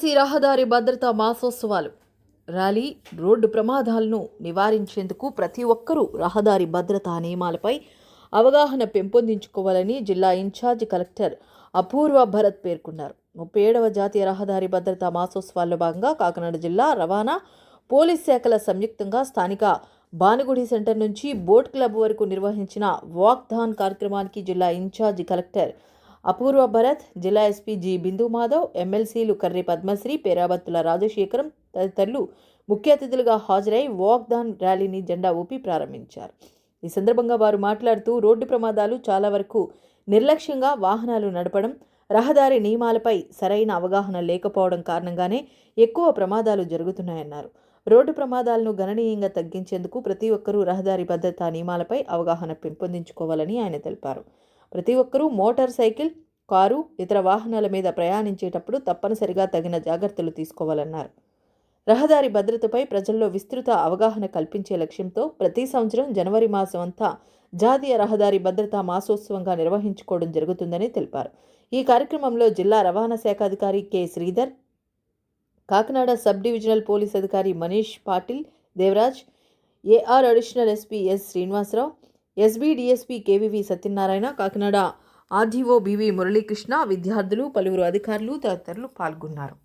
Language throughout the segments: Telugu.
ఎమ్మెల్సీ రహదారి భద్రతా మాసోత్సవాలు ర్యాలీ రోడ్డు ప్రమాదాలను నివారించేందుకు ప్రతి ఒక్కరూ రహదారి భద్రతా నియమాలపై అవగాహన పెంపొందించుకోవాలని జిల్లా ఇన్ఛార్జి కలెక్టర్ అపూర్వ భరత్ పేర్కొన్నారు. 37వ జాతీయ రహదారి భద్రతా మాసోత్సవాల్లో భాగంగా కాకినాడ జిల్లా రవాణా పోలీస్ శాఖల సంయుక్తంగా స్థానిక బానుగుడి సెంటర్ నుంచి బోట్ క్లబ్ వరకు నిర్వహించిన వాక్థాన్ కార్యక్రమానికి జిల్లా ఇన్ఛార్జి కలెక్టర్ అపూర్వ భరత్, జిల్లా ఎస్పీ జి బిందు మాధవ్, ఎమ్మెల్సీలు కర్రి పద్మశ్రీ, పేరాబత్తుల రాజశేఖరం తదితరులు ముఖ్య అతిథులుగా హాజరై వాక్థాన్ ర్యాలీని జెండా ఊపి ప్రారంభించారు. ఈ సందర్భంగా వారు మాట్లాడుతూ రోడ్డు ప్రమాదాలు చాలా వరకు నిర్లక్ష్యంగా వాహనాలు నడపడం, రహదారి నియమాలపై సరైన అవగాహన లేకపోవడం కారణంగానే ఎక్కువ ప్రమాదాలు జరుగుతున్నాయన్నారు. రోడ్డు ప్రమాదాలను గణనీయంగా తగ్గించేందుకు ప్రతి ఒక్కరూ రహదారి భద్రతా నియమాలపై అవగాహన పెంపొందించుకోవాలని ఆయన తెలిపారు. ప్రతి ఒక్కరూ మోటార్ సైకిల్, కారు, ఇతర వాహనాల మీద ప్రయాణించేటప్పుడు తప్పనిసరిగా తగిన జాగ్రత్తలు తీసుకోవాలన్నారు. రహదారి భద్రతపై ప్రజల్లో విస్తృత అవగాహన కల్పించే లక్ష్యంతో ప్రతి సంవత్సరం జనవరి మాసం అంతా జాతీయ రహదారి భద్రతా మాసోత్సవంగా నిర్వహించుకోవడం జరుగుతుందని తెలిపారు. ఈ కార్యక్రమంలో జిల్లా రవాణా శాఖ అధికారి K Sridhar, Kakinada sub divisional police అధికారి Manish Patil Devaraj, AR additional SP S Srinivasarao, SB DSP KVV Satyanarayana, Kakinada RDO BV Muralikrishna, విద్యార్థులు, పలువురు అధికారులు తదితరులు పాల్గొన్నారు.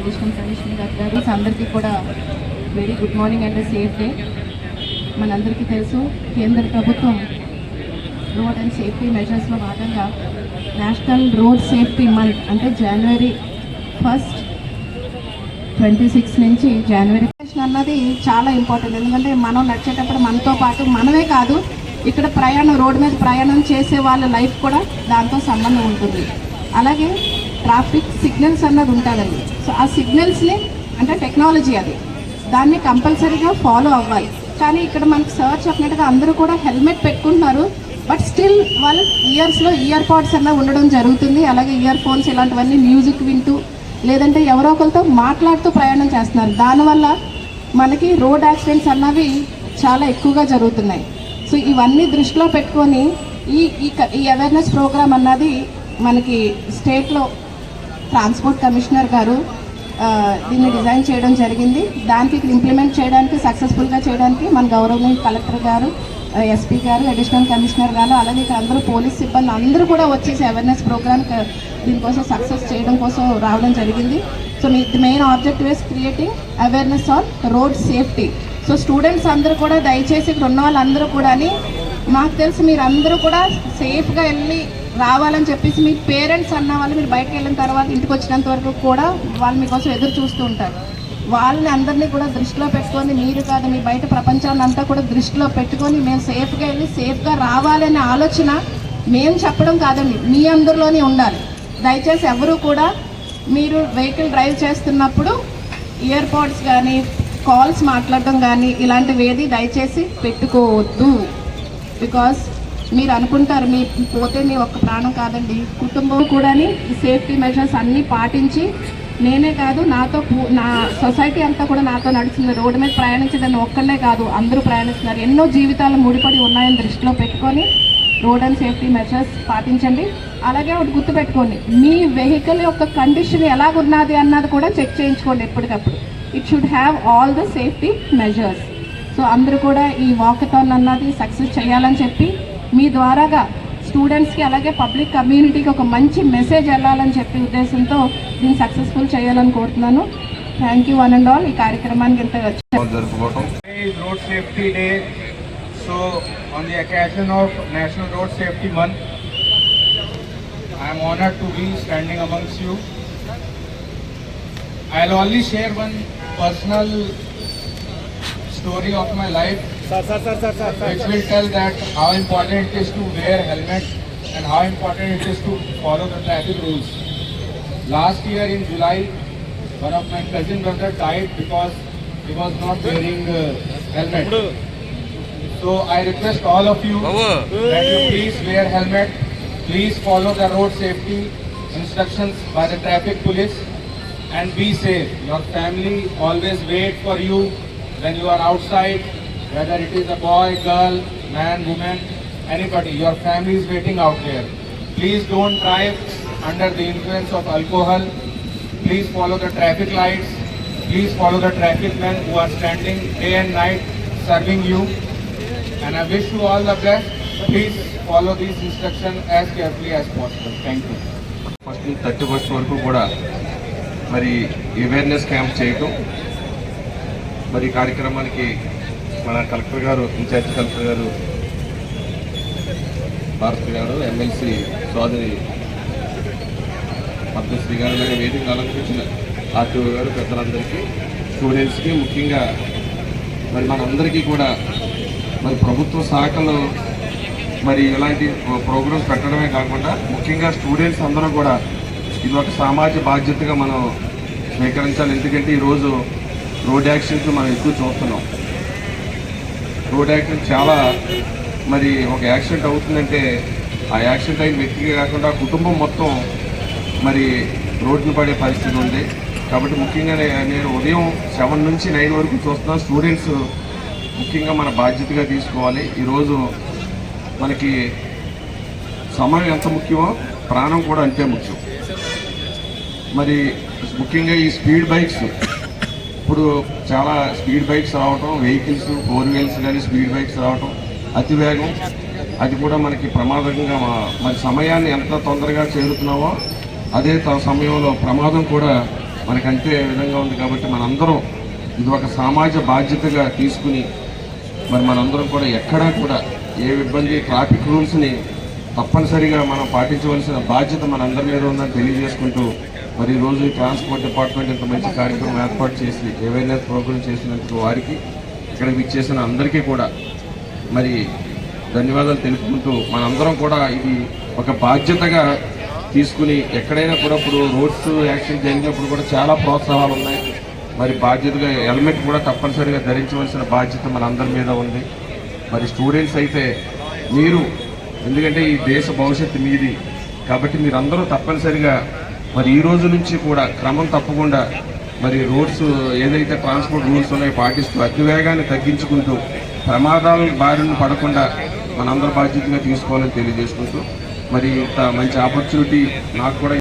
అడిషనల్ కమిషనర్ గారు అందరికీ కూడా very good morning and safe day. మనందరికీ తెలుసు కేంద్ర ప్రభుత్వం రోడ్ అండ్ సేఫ్టీ మెజర్స్లో భాగంగా నేషనల్ రోడ్ సేఫ్టీ మంత్ అంటే జనవరి 1, 26 నుంచి జనవరి అన్నది చాలా ఇంపార్టెంట్. ఎందుకంటే మనం నడిచేటప్పుడు మనతో పాటు మనమే కాదు, ఇక్కడ రోడ్డు మీద ప్రయాణం చేసే వాళ్ళ లైఫ్ కూడా దాంతో సంబంధం ఉంటుంది. అలాగే ట్రాఫిక్ సిగ్నల్స్ అన్నది ఉంటుందండి. సో ఆ సిగ్నల్స్ని అంటే టెక్నాలజీ అది, దాన్ని కంపల్సరీగా ఫాలో అవ్వాలి. కానీ ఇక్కడ మనకు సార్ చెప్పినట్టుగా అందరూ కూడా హెల్మెట్ పెట్టుకుంటున్నారు, బట్ స్టిల్ వాళ్ళు ఇయర్ పాడ్స్ అన్న ఉండడం జరుగుతుంది. అలాగే ఇయర్ ఫోన్స్ ఇలాంటివన్నీ మ్యూజిక్ వింటూ లేదంటే ఎవరో ఒకరితో మాట్లాడుతూ ప్రయాణం చేస్తున్నారు. దానివల్ల మనకి రోడ్ యాక్సిడెంట్స్ అన్నవి చాలా ఎక్కువగా జరుగుతున్నాయి. సో ఇవన్నీ దృష్టిలో పెట్టుకొని ఈ అవేర్నెస్ ప్రోగ్రామ్ అన్నది మనకి స్టేట్లో ట్రాన్స్పోర్ట్ కమిషనర్ గారు దీన్ని డిజైన్ చేయడం జరిగింది. దానికి ఇంప్లిమెంట్ చేయడానికి సక్సెస్ఫుల్గా చేయడానికి మన గౌరవనీయ కలెక్టర్ గారు, ఎస్పీ గారు, అడిషనల్ కమిషనర్ గారు, అలాగే ఇక్కడ అందరూ పోలీస్ సిబ్బంది అందరూ కూడా వచ్చేసి అవేర్నెస్ ప్రోగ్రామ్ దీనికోసం సక్సెస్ చేయడం కోసం రావడం జరిగింది. So the main objective is creating awareness on road safety. So students అందరూ కూడా దయచేసి ఇక్కడ ఉన్న వాళ్ళందరూ కూడా మాకు తెలిసి మీరు అందరూ కూడా సేఫ్గా వెళ్ళి రావాలని చెప్పేసి మీ పేరెంట్స్ అన్న వాళ్ళు మీరు బయటకు వెళ్ళిన తర్వాత ఇంటికి వచ్చినంత వరకు కూడా వాళ్ళు మీకోసం ఎదురు చూస్తూ ఉంటారు. వాళ్ళని అందరినీ కూడా దృష్టిలో పెట్టుకొని మీరు కాదు మీ బయట ప్రపంచాన్ని అంతా కూడా దృష్టిలో పెట్టుకొని మేము సేఫ్గా వెళ్ళి సేఫ్గా రావాలనే ఆలోచన మేము చెప్పడం కాదండి, మీ అందరిలోనే ఉండాలి. దయచేసి ఎవరు కూడా మీరు వెహికల్ డ్రైవ్ చేస్తున్నప్పుడు ఇయర్ పాడ్స్ కానీ కాల్స్ మాట్లాడడం కానీ ఇలాంటివి ఏది దయచేసి పెట్టుకోవద్దు. బికాస్ మీరు అనుకుంటారు మీ పోతే మీ ఒక్క ప్రాణం కాదండి, కుటుంబం కూడా ఈ సేఫ్టీ మెజర్స్ అన్నీ పాటించి నేనే కాదు నా సొసైటీ అంతా కూడా నాతో నడుస్తుంది. రోడ్డు మీద ప్రయాణించేదాన్ని ఒక్కనే కాదు అందరూ ప్రయాణిస్తున్నారు. ఎన్నో జీవితాలు ముడిపడి ఉన్నాయని దృష్టిలో పెట్టుకొని రోడ్ అండ్ సేఫ్టీ మెజర్స్ పాటించండి. అలాగే ఒకటి గుర్తుపెట్టుకోండి, మీ వెహికల్ యొక్క కండిషన్ ఎలాగున్నది అన్నది కూడా చెక్ చేయించుకోండి ఎప్పటికప్పుడు. It should have all the safety measures. So అందరూ కూడా ఈ వాకథాన్ అన్నది సక్సెస్ చేయాలని చెప్పి మీ ద్వారాగా స్టూడెంట్స్కి అలాగే పబ్లిక్ కమ్యూనిటీకి ఒక మంచి మెసేజ్ వెళ్ళాలని చెప్పి ఉద్దేశంతో దీన్ని సక్సెస్ఫుల్ చేయాలని కోరుతున్నాను. Thank you one and all. ఈ కార్యక్రమానికి ఇంత road safety day. So on the occasion of national road safety month, I am honored to be standing amongst you. I'll only share one personal story of my life, which will tell that how important it is to wear helmet and how important it is to follow the traffic rules. Last year in July, one of my cousin brother died because he was not wearing helmet. So I request all of you that you please wear helmet. Please follow the road safety instructions by the traffic police and be safe. Your family always wait for you when you are outside, whether it is a boy, girl, man, woman, anybody. Your family is waiting out there. Please don't drive under the influence of alcohol. Please follow the traffic lights. Please follow the traffic men who are standing day and night serving you. And I wish you all the best. Please follow these instructions as carefully as possible. Thank you. 31st వరకు కూడా మరి అవేర్నెస్ క్యాంప్ చేయటం, మరి కార్యక్రమానికి మన కలెక్టర్ గారు, ఇన్ఛార్జ్ కలెక్టర్ గారు భారతి గారు, ఎమ్మెల్సీ సోదరి పద్మశ్రీ గారు, అలాగే వేదిక అలంకరించిన ఆర్టీఓ గారు, పెద్దలందరికీ, స్టూడెంట్స్కి, ముఖ్యంగా మరి మనందరికీ కూడా మరి ప్రభుత్వ శాఖలో మరి ఇలాంటి ప్రోగ్రామ్స్ పెట్టడమే కాకుండా ముఖ్యంగా స్టూడెంట్స్ అందరూ కూడా ఇది ఒక సామాజిక బాధ్యతగా మనం స్వీకరించాలి. ఎందుకంటే ఈరోజు రోడ్ యాక్సిడెంట్స్ మనం ఎక్కువ చూస్తున్నాం. రోడ్ యాక్సిడెంట్ చాలా మరి ఒక యాక్సిడెంట్ అవుతుందంటే ఆ యాక్సిడెంట్ అయిన వ్యక్తిగా కాకుండా కుటుంబం మొత్తం మరి రోడ్డును పడే పరిస్థితి ఉంది. కాబట్టి ముఖ్యంగా నేను ఉదయం 7 నుంచి 9 వరకు చూస్తున్నాను. స్టూడెంట్స్ ముఖ్యంగా మన బాధ్యతగా తీసుకోవాలి. ఈరోజు మనకి సమయం ఎంత ముఖ్యమో ప్రాణం కూడా అంతే ముఖ్యం. మరి ముఖ్యంగా ఈ స్పీడ్ బైక్స్, ఇప్పుడు చాలా స్పీడ్ బైక్స్ రావటం, వెహికల్స్ 4 వీల్స్ కానీ స్పీడ్ బైక్స్ రావటం, అతివేగం, అది కూడా మనకి ప్రమాదంగా మరి సమయాన్ని ఎంత తొందరగా చేరుతున్నామో అదే సమయంలో ప్రమాదం కూడా మనకంతే విధంగా ఉంది. కాబట్టి మనందరం ఇది ఒక సామాజిక బాధ్యతగా తీసుకుని మరి మనందరం కూడా ఎక్కడా కూడా ఏ ఇబ్బంది ట్రాఫిక్ రూల్స్ని తప్పనిసరిగా మనం పాటించవలసిన బాధ్యత మనందరి మీద ఉందని తెలియజేసుకుంటూ మరి ఈరోజు ట్రాన్స్పోర్ట్ డిపార్ట్మెంట్ ఇంత మంచి కార్యక్రమం ఏర్పాటు చేసి అవేర్నెస్ ప్రోగ్రామ్ చేసినందుకు వారికి ఇక్కడికి విచ్చేసిన అందరికీ కూడా మరి ధన్యవాదాలు తెలుపుకుంటూ మనందరం కూడా ఇది ఒక బాధ్యతగా తీసుకుని ఎక్కడైనా కూడా ఇప్పుడు రోడ్స్ యాక్సిడెంట్ జరిగినప్పుడు కూడా చాలా ప్రోత్సాహాలు ఉన్నాయి. మరి బాధ్యతగా హెల్మెట్ కూడా తప్పనిసరిగా ధరించవలసిన బాధ్యత మనందరి మీద ఉంది. మరి స్టూడెంట్స్ అయితే మీరు, ఎందుకంటే ఈ దేశ భవిష్యత్తు మీది కాబట్టి మీరందరూ తప్పనిసరిగా మరి ఈ రోజు నుంచి కూడా క్రమం తప్పకుండా మరి రోడ్స్ ఏదైతే ట్రాన్స్పోర్ట్ రూల్స్ ఉన్నాయో పాటిస్తూ అతివేగాన్ని తగ్గించుకుంటూ ప్రమాదాల బారిన పడకుండా మనందరూ బాధ్యతగా తీసుకోవాలని తెలియజేసుకుంటూ మరి ఇంత మంచి ఆపర్చునిటీ నాకు కూడా